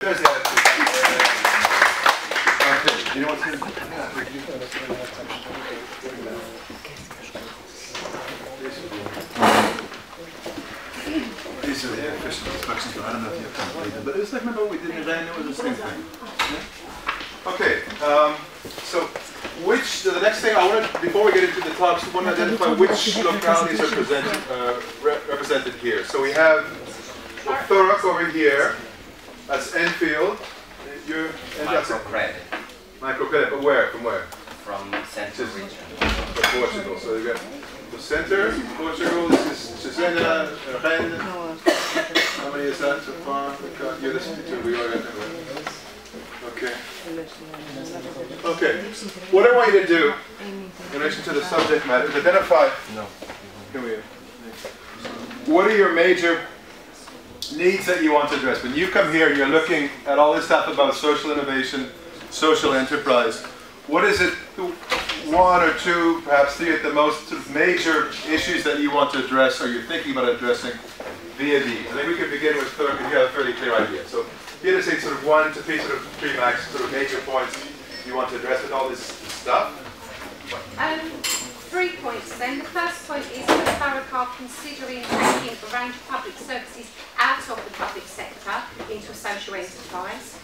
There's the attitude. Okay, you know what's here? These are the official instructions, but I don't know if you have completed. But it's like, remember what we did in Rennes? It was the same thing. Yeah? Okay, so the next thing I want to, before we get into the talks, we want to identify which localities are represented here. So we have Thurrock over here. That's Enfield. Microcredit. Microcredit, but where? From where? From central region. From Portugal. So you got the center, Portugal. This is Cesena, Rennes. How many is that so far? You're listening to. We are. Okay. Okay. What I want you to do in relation to the subject matter is identify. No. Come here. What are your major needs that you want to address? When you come here and you're looking at all this stuff about social innovation, social enterprise, what is it, one or two, perhaps three at the most, sort of major issues that you want to address or you're thinking about addressing via these? I think we could begin with Thurrock and you have a fairly clear idea. So here to say sort of 1 to 3, sort of 3 max, sort of major points you want to address with all this stuff. 3 points then. The first point is that Thurrock are considering taking a range of public services out of the public sector into a social enterprise.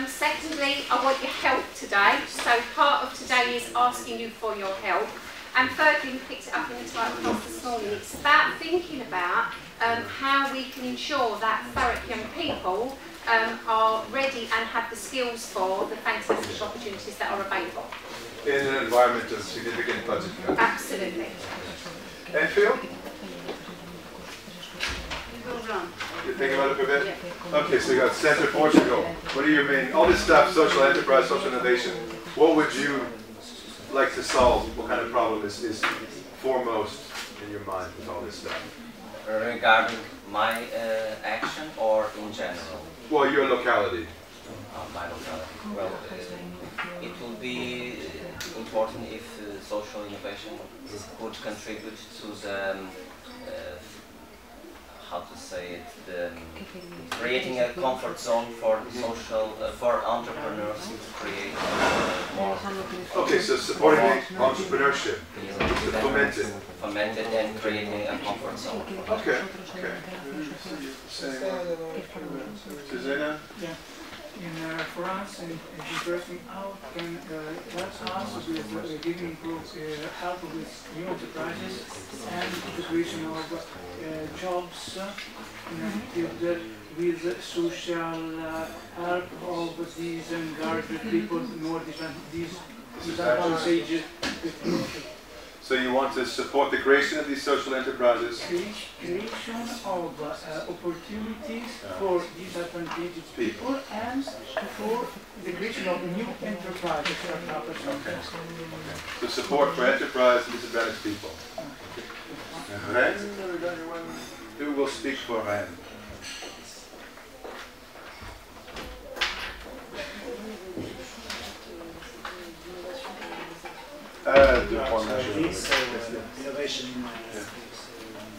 Secondly, I want your help today. So part of today is asking you for your help. And thirdly, we picked it up in the title class this morning, it's about thinking about how we can ensure that Thurrock young people are ready and have the skills for the fantastic opportunities that are available. In an environment of significant budget cuts. Absolutely. Enfield? You think about it for a bit? Yeah. Okay, so you got Centre Portugal. What are your main, all this stuff, social enterprise, social innovation, what would you like to solve? What kind of problem is foremost in your mind with all this stuff? Regarding my action or in general? Well, your locality. My locality. Well, it will be important if social innovation could contribute to the, how to say it, creating a comfort zone for social, for entrepreneurs to create more. Okay, so supporting entrepreneurship, to foment it. Foment it and creating a comfort zone. Okay, okay. Cesena? Yeah. For us, it's interesting how can help us with giving help with new enterprises and the creation of jobs with social help of these engaged people, more disadvantaged people. So you want to support the creation of these social enterprises? Creation of opportunities for disadvantaged people and for the creation of new enterprises. Okay. So support for enterprise and disadvantaged people. Rennes? Who will speak for Rennes? Innovation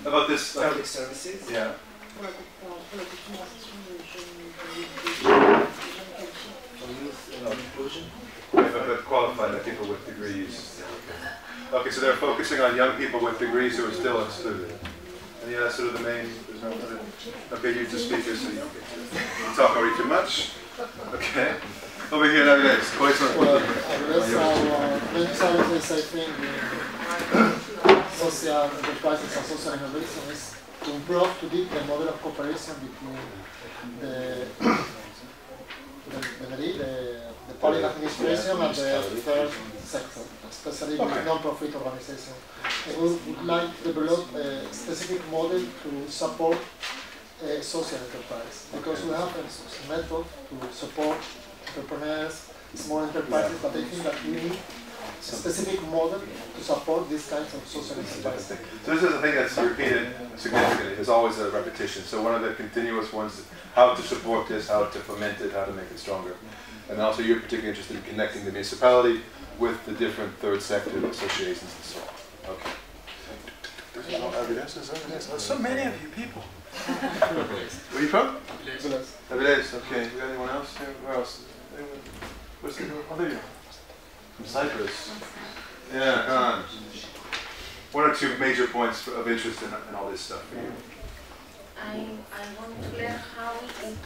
about this public services. Yeah. For youth inclusion. But qualified people with degrees. Okay, so they're focusing on young people with degrees who are still excluded. And yeah, that's sort of the main. There's no other. Okay, you're the speaker, so you don't get to talk already too much. Okay. Over here in Avilés. Well, Avilés are many challenges, I think, in social enterprises and social innovation is to improve, to deepen the model of cooperation between the public administration and the third sector, especially with non-profit organizations. We would like to develop a specific model to support social enterprise, because we have a method to support entrepreneurs, small enterprises, but I think that we need a specific model to support these kinds of social enterprises. So this is a thing that's repeated significantly. There's always a repetition. So one of the continuous ones is how to support this, how to foment it, how to make it stronger. And also you're particularly interested in connecting the municipality with the different third sector associations and so on. Okay. There's so many of you people. Where are you from? Avilés. Okay. We got anyone else here? Where else? Where's the other you? From Cyprus. Yeah, come on. One or two major points of interest in all this stuff for you. I want to learn how it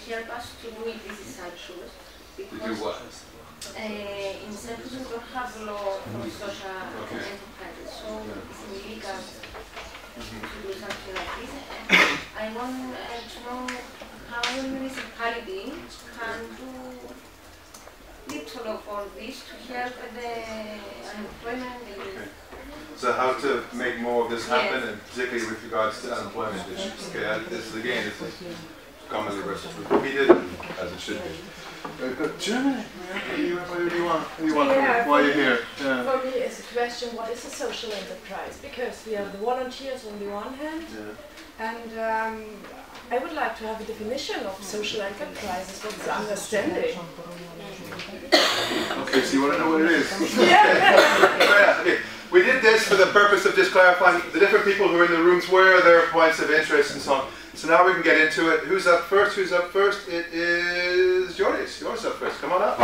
help us to do it in Cyprus. You do what? In Cyprus we don't have law for social enterprises, so it's illegal to do something like this. I want to know how a municipality can do little for this to help the unemployment. Okay. So how to make more of this happen, and particularly with regards to unemployment issues. Okay, this is again, this is commonly repeated as it should be. Germany, why do you want? Why are you here? Yeah. For me, it's a question: what is a social enterprise? Because we have the volunteers on the one hand, and I would like to have a definition of social enterprises. What's the understanding? Okay, so you want to know what it is? Yeah. Okay. We did this for the purpose of just clarifying the different people who are in the rooms, where are their points of interest and so on. So now we can get into it. Who's up first? Who's up first? It is Joris. Joris up first. Come on up.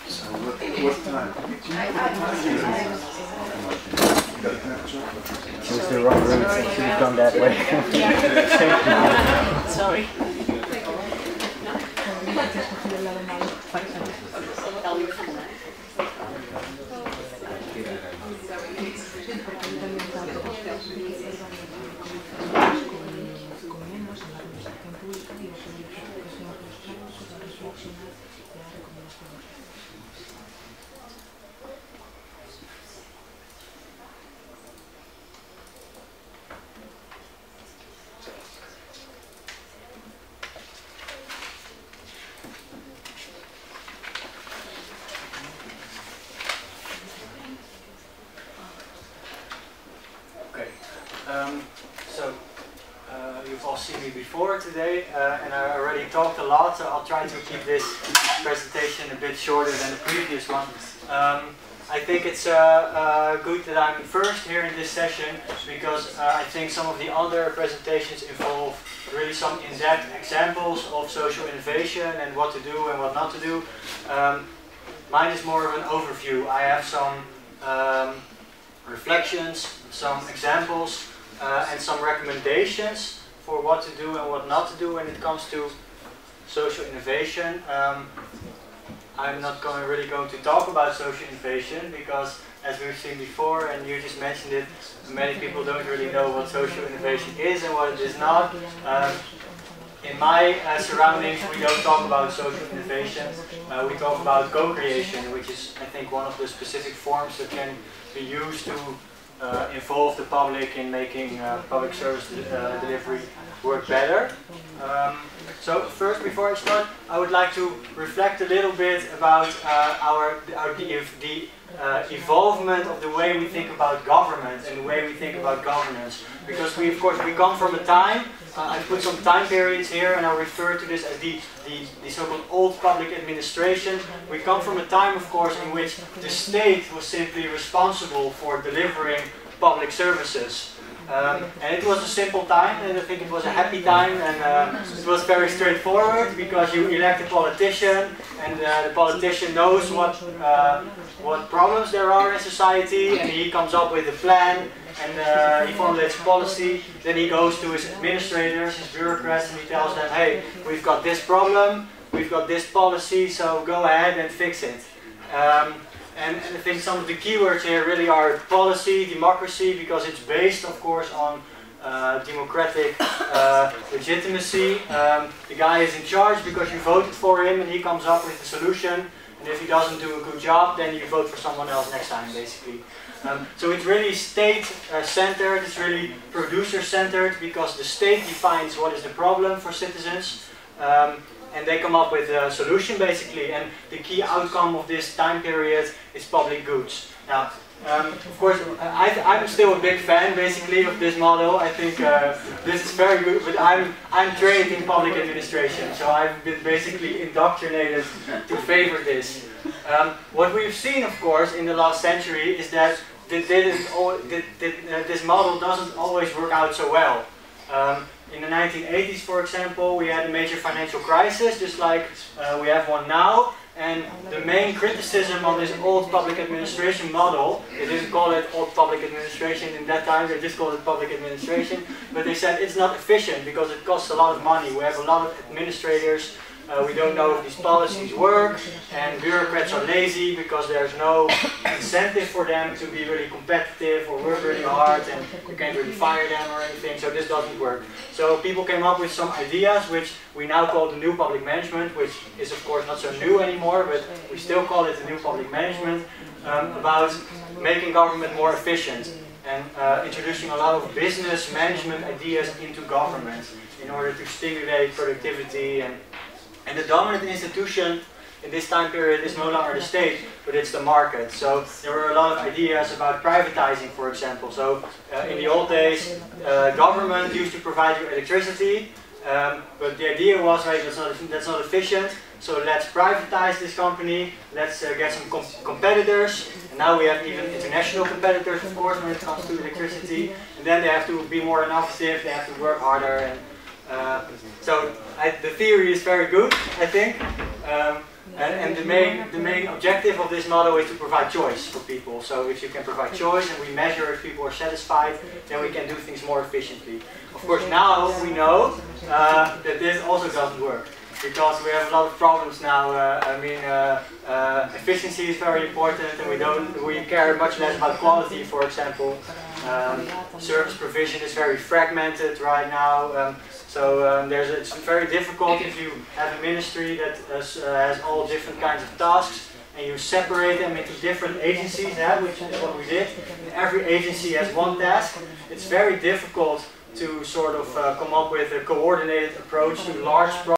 So what time? She was the wrong route, so she was gone that way. Sorry. You've all seen me before today, and I already talked a lot, so I'll try to keep this presentation a bit shorter than the previous one. I think it's good that I'm first here in this session, because I think some of the other presentations involve really some in-depth examples of social innovation and what to do and what not to do. Mine is more of an overview. I have some reflections, some examples, and some recommendations for what to do and what not to do when it comes to social innovation. I'm not really going to talk about social innovation, because as we've seen before, and you just mentioned it, many people don't really know what social innovation is and what it is not. In my surroundings, we don't talk about social innovation. We talk about co-creation, which is, I think, one of the specific forms that can be used to involve the public in making public service delivery work better. So first, before I start, I would like to reflect a little bit about the evolvement of the way we think about government and the way we think about governance. Because we, of course, we come from a time, I put some time periods here, and I refer to this as the so-called old public administration. We come from a time, of course, in which the state was simply responsible for delivering public services. And it was a simple time, and I think it was a happy time, and it was very straightforward, because you elect a politician, and the politician knows what problems there are in society, and he comes up with a plan, and he formulates policy. Then he goes to his administrators, his bureaucrats, and he tells them, hey, we've got this problem, we've got this policy, so go ahead and fix it. And I think some of the keywords here really are policy, democracy, because it's based, of course, on democratic legitimacy. The guy is in charge because you voted for him, and he comes up with a solution. And if he doesn't do a good job, then you vote for someone else next time, basically. So it's really state-centered, it's really producer-centered, because the state defines what is the problem for citizens. and they come up with a solution basically, and the key outcome of this time period is public goods. Now, of course, I'm still a big fan basically of this model. I think this is very good, but I'm trained in public administration, so I've been basically indoctrinated to favor this. What we've seen, of course, in the last century is that this model doesn't always work out so well. In the 1980s, for example, we had a major financial crisis, just like we have one now. And the main criticism on this old public administration model, they didn't call it old public administration in that time, they just called it public administration, but they said it's not efficient because it costs a lot of money. We have a lot of administrators, we don't know if these policies work, and bureaucrats are lazy because there's no incentive for them to be really competitive or work really hard, and you can't really fire them or anything, so this doesn't work. So people came up with some ideas which we now call the new public management, which is of course not so new anymore, but we still call it the new public management, about making government more efficient and introducing a lot of business management ideas into government in order to stimulate productivity. And the dominant institution in this time period is no longer the state, but it's the market. So there were a lot of ideas about privatizing, for example. So in the old days, government used to provide you electricity, but the idea was, right, that's not efficient, so let's privatize this company, let's get some competitors, and now we have even international competitors, of course, when it comes to electricity, and then they have to be more innovative, they have to work harder, and so the theory is very good, I think, and the main objective of this model is to provide choice for people. So if you can provide choice and we measure if people are satisfied, then we can do things more efficiently. Of course, now we know that this also doesn't work, because we have a lot of problems now. Efficiency is very important, and we care much less about quality, for example. Service provision is very fragmented right now. It's very difficult if you have a ministry that has all different kinds of tasks, and you separate them into different agencies, which is what we did. And every agency has one task. It's very difficult to sort of come up with a coordinated approach to large projects.